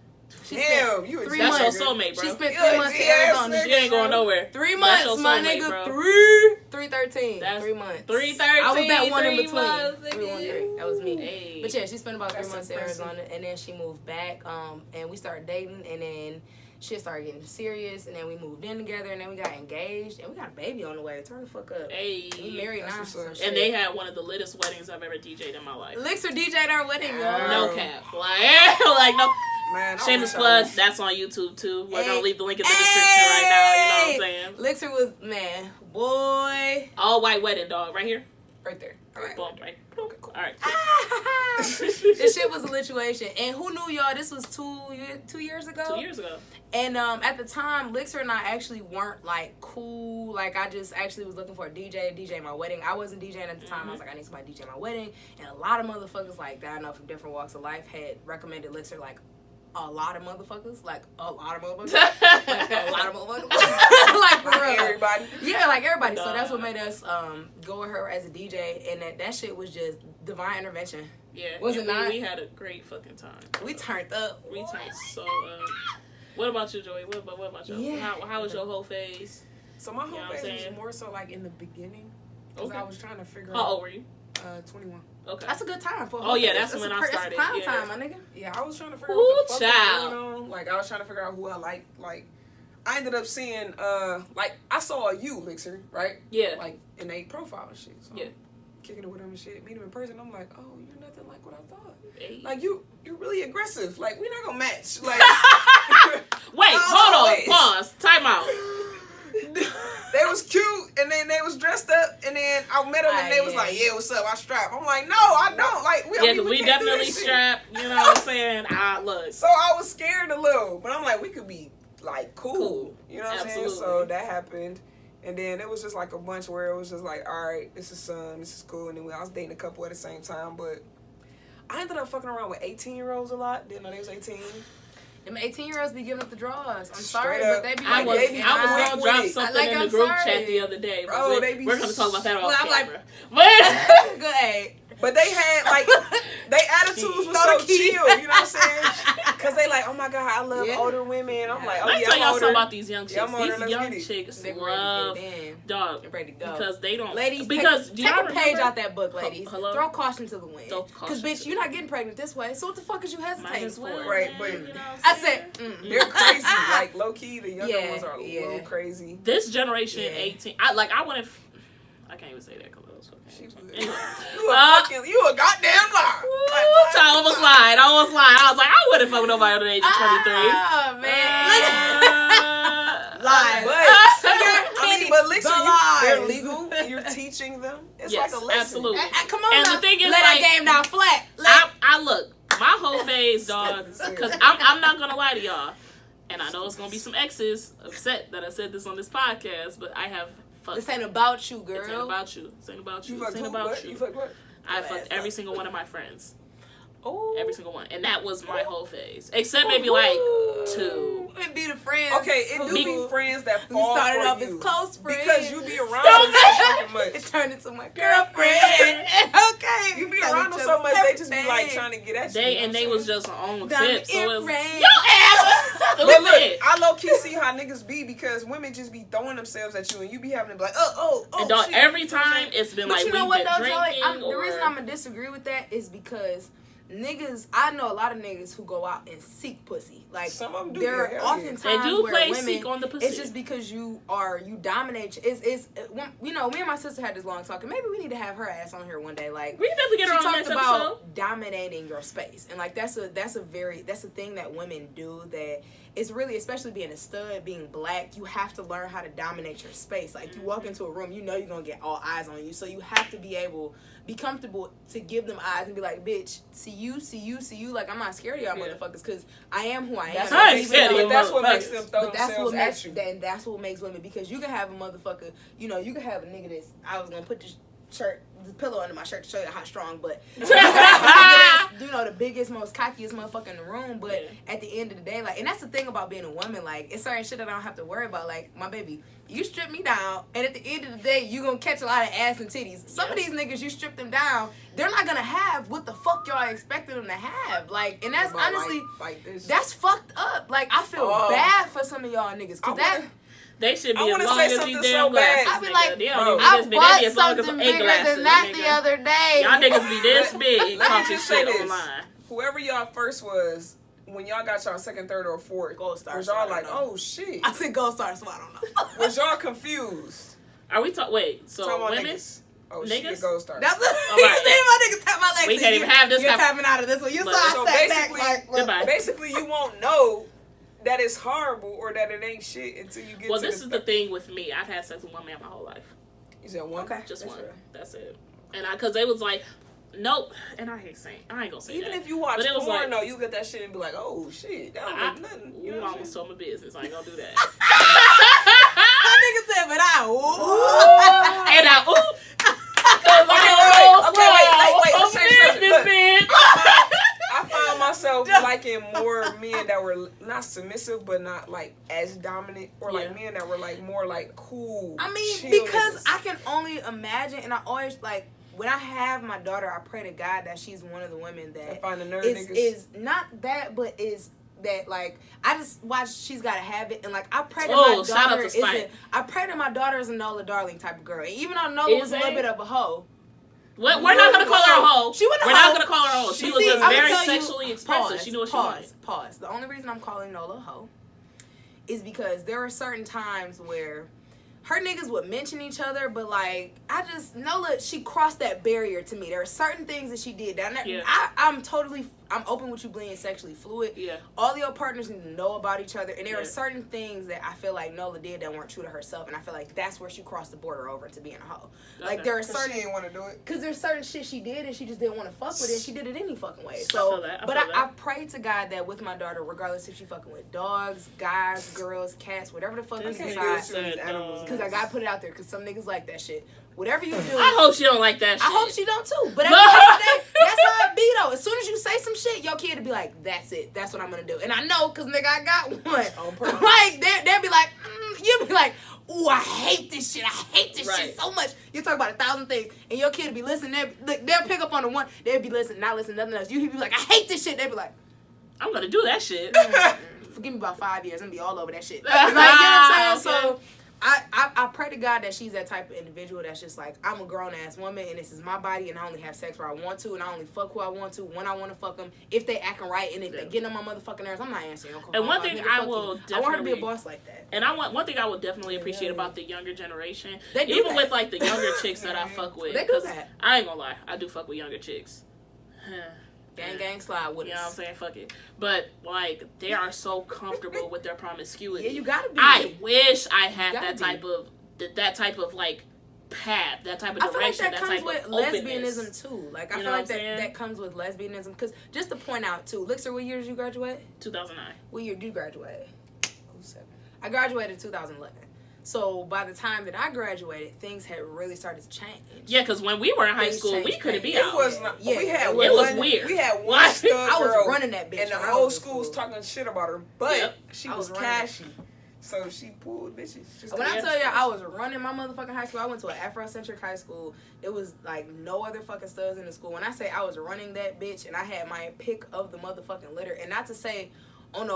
Damn, you that's your soulmate, bro. She spent 3 months in Arizona. She ain't going nowhere. 3 months, my nigga. Bro. 313. 3 months. 313. I was that one in between. Months, 313. That was me. Hey. But yeah, she spent about 3 months in Arizona, and then she moved back. And we started dating, and then shit started getting serious, and then we moved in together, and then we got engaged, and we got a baby on the way. Turn the fuck up. Hey. We married now. And they had one of the littest weddings I've ever DJ'd in my life. LiXxer DJ'd our wedding, y'all. No cap. Like no. Man, shameless plug. That's on YouTube too. We're gonna leave the link in the description right now. You know what I'm saying? LiXxer was, man, boy. All white wedding, dog. Right here. Right there. All right. Boom. Right. Okay, cool. All right. This shit was a lituation. And who knew, y'all? This was 2 years ago. 2 years ago. And at the time, LiXxer and I actually weren't like cool. Like I just actually was looking for a DJ my wedding. I wasn't DJing at the time. I was like, I need somebody to DJ my wedding. And a lot of motherfuckers like that I know from different walks of life had recommended LiXxer like a lot of motherfuckers. Like a lot of motherfuckers. Like for real. Everybody. Yeah, like everybody. So that's what made us go with her as a DJ, and that shit was just divine intervention. Yeah. Was it not? We had a great fucking time. We turned up. We turned so up. What about you, Joey? What about you? Yeah. How was your whole phase? So my whole phase was more so like in the beginning. Because I was trying to figure out. How old were you? 21. Okay. That's a good time for. Oh yeah, that's when I started. It's prime time, my nigga. Yeah, I was trying to figure out what the fuck was going on. Like I was trying to figure out who I liked. Like I ended up seeing like I saw you, LiXxer, right? Yeah. Like in a profile and shit. So yeah. I'm kicking it with him and shit. Meet him in person. I'm like, oh, you're nothing like what I thought. Hey. Like you're really aggressive. Like we're not gonna match. Like wait, hold on, pause, time out. They was cute, and then they was dressed up, and then I met them, and they was like, yeah, what's up, I strap. I'm like, no, I don't. Like, we definitely strap, you know what I'm saying? Look. So I was scared a little, but I'm like, we could be, like, cool. You know what I'm saying? So that happened, and then it was just, like, a bunch where it was just like, all right, this is cool, and then I was dating a couple at the same time, but I ended up fucking around with 18-year-olds a lot. Didn't know they was 18. Them 18-year-olds be giving up the draws. I'm sorry, but they be I was gonna drop something in the group chat the other day. Bro, we're gonna talk about that off camera. Like, good. But they had, like, they attitudes was so chill, you know what I'm saying? Because they like, oh my God, I love older women. I'm like, oh Let me tell y'all something about these young chicks. These young chicks love dog. They're ready to go. Because they don't. Ladies, take a page out that book, ladies. Hello? Throw caution to the wind. Because, bitch, you're not getting pregnant this way. So what the fuck is you hesitating for? Right, but I said, they're crazy. Like, low-key, the younger ones are a little crazy. This generation, 18. I wouldn't. I can't even say that because I was fucking. You a goddamn liar. I almost lied. I was like, I wouldn't fuck with nobody under the age of 23. Oh, man. Lie. But But LiXxer, they're legal. You're teaching them. It's like a lesson. Absolutely. Come on, and now. the thing is, let like, that game down flat. I look, my whole phase, dog, because I'm not gonna lie to y'all, and I know it's gonna be some exes upset that I said this on this podcast, but I have fucked. This ain't about you, girl. This ain't about you. This ain't about you. You This ain't about you. You fucked what? I fucked every single one of my friends. Oh, every single one, and that was my whole phase, except maybe like 2. It be the friends. Okay, it do be friends that fall started for off you as close friends because you be around them so much. It turned into my girlfriend. Okay, you be around them so much, they just be like trying to get at you. They was just on tip, so it was your ass. But look, I low key see how niggas be because women just be throwing themselves at you, and you be having to be like, and dog, shit. every time it's been but like you know we've what, been though, drinking. Joey? The reason I'm gonna disagree with that is because niggas, I know a lot of niggas who go out and seek pussy. Like, some of them do. there are oftentimes they do where play women, seek on the pussy. It's just because you dominate. It's you know, me and my sister had this long talk, and maybe we need to have her ass on here one day. Like, we can definitely get her on the next about episode. Dominating your space, and like that's a thing that women do that. It's really, especially being a stud, being black, you have to learn how to dominate your space. Like, you walk into a room, you know you're going to get all eyes on you. So you have to be comfortable to give them eyes and be like, bitch, see you. Like, I'm not scared of y'all motherfuckers because I am who I am. That's what makes them throw themselves at you. And that's what makes women, because you can have a motherfucker, you know, you can have a nigga that's, I was going to put this pillow under my shirt to show you how strong, but you know, the biggest, most cockiest motherfucker in the room. But at the end of the day, like, and that's the thing about being a woman, like, it's certain shit that I don't have to worry about. Like, my baby, you strip me down, and at the end of the day, you gonna catch a lot of ass and titties. Some of these niggas, you strip them down, they're not gonna have what the fuck y'all expected them to have. Like, and that's honestly, that's fucked up. Like, I feel bad for some of y'all niggas, cause they should be as long as these damn glasses. I be like, I bought something bigger than that the other day. Y'all niggas be this big. Let me just say this. Whoever y'all first was, when y'all got y'all second, third, or fourth, Gold Star, was y'all like, oh shit? I said Gold Star, so I don't know. Was y'all confused? Are we wait? So women? Niggas? Oh, niggas? shit, Gold Star. That's my niggas tap my legs. We can't even have this. You're tapping out of this one. You saw I sat back like, basically, you won't know that it's horrible or that it ain't shit until you get to this is the thing with me. I've had sex with one man my whole life. You said one? Okay. Just one. True. That's it. And because they was like, nope. And I ain't gonna say even that. if you watch porn, like, though, you get that shit and be like, oh shit, that don't look nothing. You almost told my business. I ain't gonna do that. My nigga said, but and I wait. I found myself liking more men that were not submissive, but not like as dominant, or like men that were like more like cool. I mean, because I can only imagine, and I always like, when I have my daughter, I pray to God that she's one of the women that find the nerd is not that, but is that, like, I just watch She's Gotta Have It, and like I pray that I pray that my daughter is a Nola Darling type of girl, and even though Nola was a little bit of a hoe. We're not gonna call her a hoe. We're not gonna call her a hoe. She was just very sexually expressive. She knew what she wanted. Pause. The only reason I'm calling Nola a hoe is because there are certain times where her niggas would mention each other, but like, Nola, she crossed that barrier to me. There are certain things that she did down there. I'm open with you being sexually fluid. Yeah. All your partners need to know about each other, and there are certain things that I feel like Nola did that weren't true to herself, and I feel like that's where she crossed the border over to being a hoe. Like, there are certain, she didn't want to do it because there's certain shit she did and she just didn't want to fuck with it, and she did it any fucking way. So, I pray to God that with my daughter, regardless if she fucking with dogs, guys, girls, cats, whatever the fuck you decide, because I gotta put it out there, because some niggas like that shit. Whatever you do, I hope she don't like that shit. I hope she don't too. But at the end of the day, that's how it be though. As soon as you say some shit, your kid will be like, "That's it. That's what I'm gonna do." And I know, cause nigga, I got one. Like they'll be like, you'll be like, "Ooh, I hate this shit. I hate this shit so much." You talk about 1,000 things, and your kid will be listening. They'll pick up on the one. They'll be listening, not listening to nothing else. You be like, "I hate this shit." They'll be like, "I'm gonna do that shit." Forgive me about 5 years. I'm gonna be all over that shit. Like, you know what I'm saying? So. I pray to God that she's that type of individual that's just like, I'm a grown ass woman and this is my body and I only have sex where I want to and I only fuck who I want to when I want to fuck them. If they acting right and if they getting on my motherfucking nerves, I'm not answering. And one thing I want her to be a boss like that. And one thing I will definitely appreciate about the younger generation, even with like the younger chicks that I fuck with, they do that. I ain't gonna lie, I do fuck with younger chicks. Gang slide with us. You know what I'm saying? Fuck it. But, like, they are so comfortable with their promiscuity. Yeah, you gotta be. I wish I had that type of that type of like path, that type of direction, I feel like that comes with openness. lesbianism too. Like I feel like that comes with lesbianism. Because just to point out too, LiXxer, what year did you graduate? 2009. What year did you graduate? 07. I graduated in 2011. So by the time that I graduated, things had really started to change. Yeah, because when we were in high school, we couldn't be out. It was not. Yeah, it was weird. We had one stud girl. I was running that bitch, and the whole school was talking shit about her, but she was cashy. So she pulled bitches. When I tell you I was running my motherfucking high school, I went to an Afrocentric high school. It was like no other fucking studs in the school. When I say I was running that bitch and I had my pick of the motherfucking litter, and not to say, but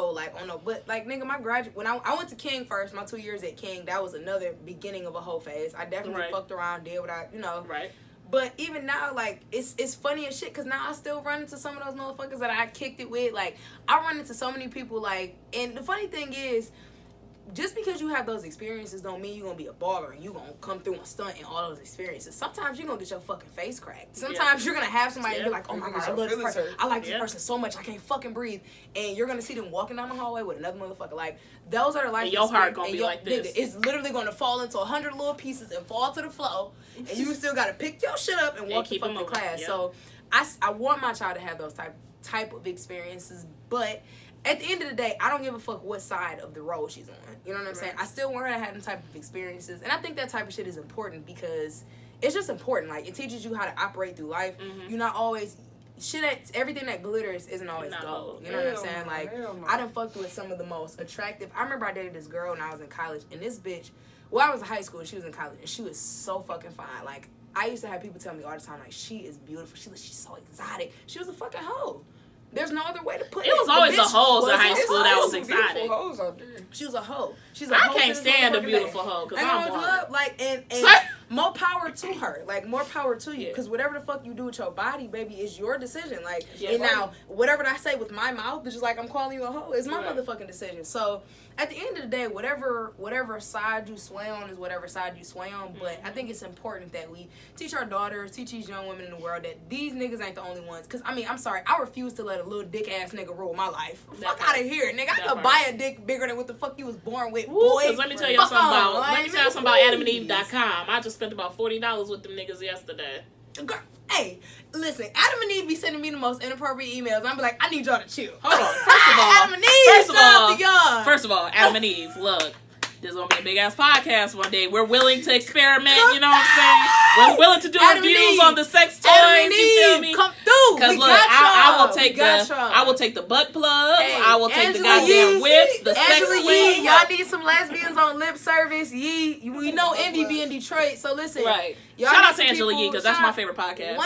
like nigga, when I went to King first, my 2 years at King, that was another beginning of a Hoe Phase. I definitely fucked around, did what I, Right. But even now, like, it's funny as shit, because now I still run into some of those motherfuckers that I kicked it with. Like, I run into so many people, like, and the funny thing is, just because you have those experiences don't mean you're going to be a baller and you're going to come through and stunt in all those experiences. Sometimes you're going to get your fucking face cracked. Sometimes you're going to have somebody and be like, oh my God, I love this person. I like this person so much, I can't fucking breathe. And you're going to see them walking down the hallway with another motherfucker. Like, those are the life experiences. Your heart going to be like this. Nigga, it's literally going to fall into 100 little pieces and fall to the floor. And you still got to pick your shit up and walk the fucking class. Yep. So I want my child to have those type of experiences, but at the end of the day, I don't give a fuck what side of the road she's on. You know what I'm saying? I still want her to have them type of experiences. And I think that type of shit is important because it's just important. Like, it teaches you how to operate through life. Mm-hmm. You're not always... everything that glitters isn't always gold. You know what I'm saying? Like, I done fucked with some of the most attractive... I remember I dated this girl when I was in college. And this bitch... Well, I was in high school and she was in college. And she was so fucking fine. Like, I used to have people tell me all the time, like, she is beautiful. She's so exotic. She was a fucking hoe. There's no other way to put it. It was always a hoes in high school that was exotic. Hoes out there. She was a hoe. I can't stand a beautiful hoe because I'm one. Like, and more power to her. Like, more power to you. Because whatever the fuck you do with your body, baby, is your decision. Like, and now, whatever I say with my mouth, it's just like I'm calling you a hoe. It's my motherfucking decision. So, at the end of the day, whatever side you sway on is whatever side you sway on. But I think it's important that we teach our daughters, teach these young women in the world that these niggas ain't the only ones. Because, I mean, I'm sorry. I refuse to let a little dick ass nigga rule my life. Fuck out of here, nigga. I could buy a dick bigger than what the fuck you was born with, boy. Let me tell you something about AdamandEve.com. I just spent about $40 with them niggas yesterday. Girl, hey, listen, Adam and Eve be sending me the most inappropriate emails. I'm be like, I need y'all to chill. Hold on. Adam and Eve, first of all, Adam and Eve, look. There's gonna be a big ass podcast one day. We're willing to experiment, you know what I'm saying? We're willing to do reviews on the sex toys, you feel me? Come through. Because look, I will take the butt plugs, I will take the goddamn whips, the sex swing. Y'all need some lesbians on lip service. We know Envy be in Detroit, so listen. Right. Shout out to Angela Yee, because that's my favorite podcast.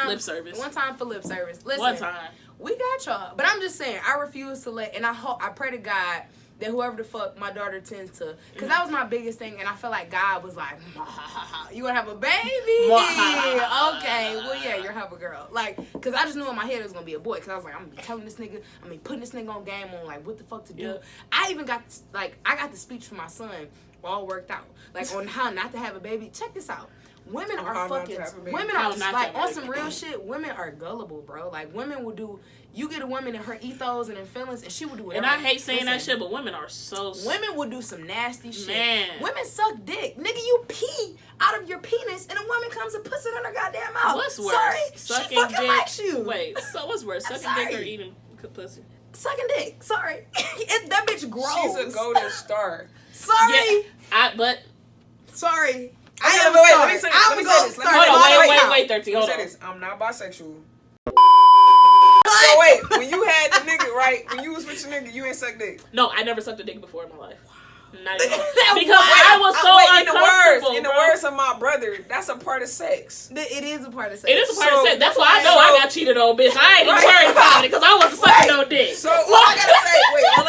Lip service. One time for lip service. Listen. One time. We got y'all. But I'm just saying, I refuse to let, and I pray to God that whoever the fuck my daughter tends to, because that was my biggest thing, and I feel like God was like, you gonna have a baby? Okay, well yeah, you're have a girl. Like, because I just knew in my head it was gonna be a boy, because I was like, I'm gonna be telling this nigga, putting this nigga on game on like what the fuck to do. Yeah. I even got I got the speech from my son all worked out, like on how not to have a baby. Check this out. Women are like on some real shit. Women are gullible, bro. Like, women will do. You get a woman in her ethos and her feelings, and she will do whatever. And I hate saying that shit, but women are so. Women will do some nasty shit. Man. Women suck dick, nigga. You pee out of your penis, and a woman comes and puts it in her goddamn mouth. What's worse? Sorry, she fucking likes you. Wait, so what's worse? Sucking dick or eating pussy? Sucking dick. Sorry, that bitch grows. She's a golden star. Sorry, but sorry. Let me say this. Wait, 13. Hold on. I'm not bisexual. So wait, when you had the nigga, right? When you was with your nigga, you ain't suck dick. No, I never sucked a dick before in my life. Not even. Because I was so uncomfortable. In the words of my brother, that's a part of sex. It is a part of sex. It is a part of sex. That's why I know I got cheated on, bitch. I ain't even worried about it because I wasn't sucking no dick. So all I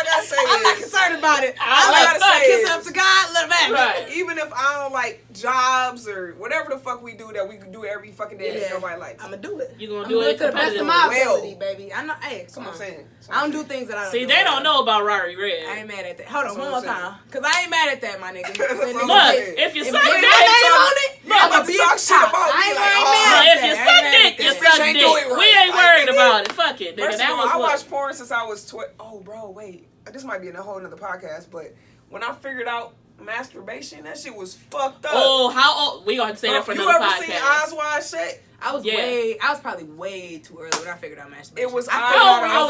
gotta say I'm not concerned about it. All I gotta say is, kiss up to God, let him have it. Right. Even if I don't like jobs or whatever the fuck we do that we can do every fucking day that nobody likes, I'm gonna do it. You gonna do it to the best of my ability, baby. I know. Hey, come on. I don't do things that I don't. See, they don't know about Rari Red. I ain't mad at that. Hold on, one more time, cause I ain't mad at that, my nigga. Look, if you suck dick, I'm about to talk shit about me. If you suck dick, you suck dick. We ain't worried about it. Fuck it, nigga. I watched porn since I was 12. Oh, bro, wait. This might be in a whole nother podcast, but when I figured out masturbation, that shit was fucked up. Oh, how old? We gonna say that for another podcast. You ever seen Eyes Wide Shut? I was probably way too early when I figured out masturbation. It was let's have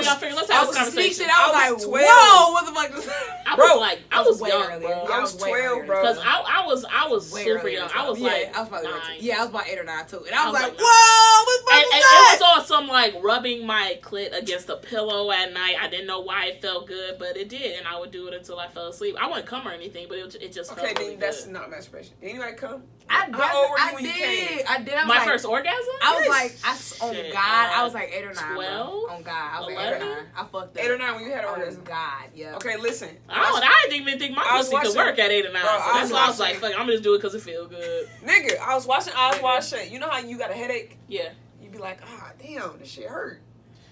this conversation. I was like, whoa, what the fuck is that? I was young, earlier. bro. I was 12, bro. Because I was super young. I was like, I was probably 9. I was about 8 or 9 too. And I was like, 9. whoa, what the fuck is and that? it was on some like rubbing my clit against the pillow at night. I didn't know why it felt good, but it did, and I would do it until I fell asleep. I wouldn't come or anything, but it just felt really good. That's not masturbation. Anybody come? How old were you when you came? I did. My first orgasm? I was like, I was like 8 or 9. 12? On God, I was 11? like 8 or 9. I fucked up. 8 or 9 when you had an orgasm. God, yeah. Okay, listen. I didn't even think my pussy could work at 8 or 9. Bro, so that's why I was like, fuck, I'm gonna just do it because it feel good. Nigga, I was watching Eyes Wide Shut. You know how you got a headache? Yeah. You be like, damn, this shit hurt.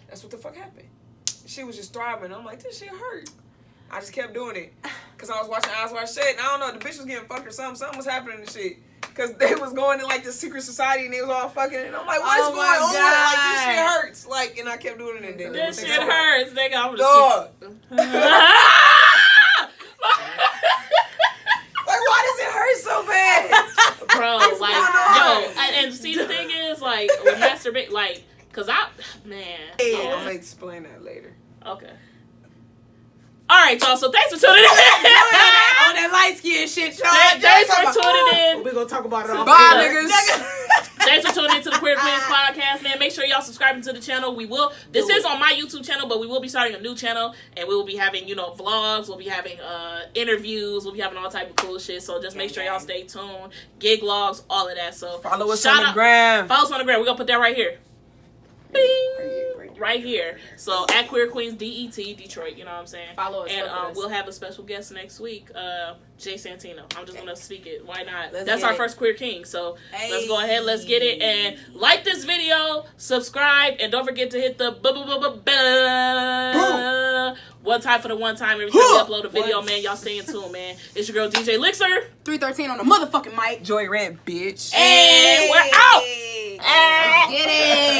That's what the fuck happened. She was just thriving. I'm like, this shit hurt. I just kept doing it. Because I was watching Eyes Wide Shut, and I don't know, the bitch was getting fucked or something. Something was happening and shit. Because they was going to, like, the secret society, and they was all fucking, and I'm like, what's going on? Like, this shit hurts. Like, and I kept doing it, and then this shit hurts, nigga. I'm just dog. Like, why does it hurt so bad? Bro, like, and see, the thing is, like, with masturbate, like, because I'm going to explain that later. Okay. All right, y'all. So thanks for tuning in. On that light skin shit, y'all. Thanks for tuning in. We're gonna talk about it all. Bye, niggas. Thanks for tuning into the Queer QueenZ podcast, man. Make sure y'all subscribing to the channel. This is on my YouTube channel, but we will be starting a new channel, and we will be having, vlogs. We'll be having interviews. We'll be having all type of cool shit. So just make sure y'all stay tuned. Gig logs, all of that. So follow us on the gram. Follow us on the gram. We're gonna put that right here. Bing. Right here. So at Queer QueenZ DET Detroit, you know what I'm saying? Follow us. And we'll have a special guest next week, Jay Santino. I'm just gonna speak it. Why not? Let's That's our first Queer King. So let's go ahead, let's get it. And like this video, subscribe, and don't forget to hit the bell. One time for the one time every time we upload a video, man. Y'all stay in tune, man. It's your girl DJ LiXxer. 313 on the motherfucking mic. Joy Rant, bitch. And we're out. Let's get it.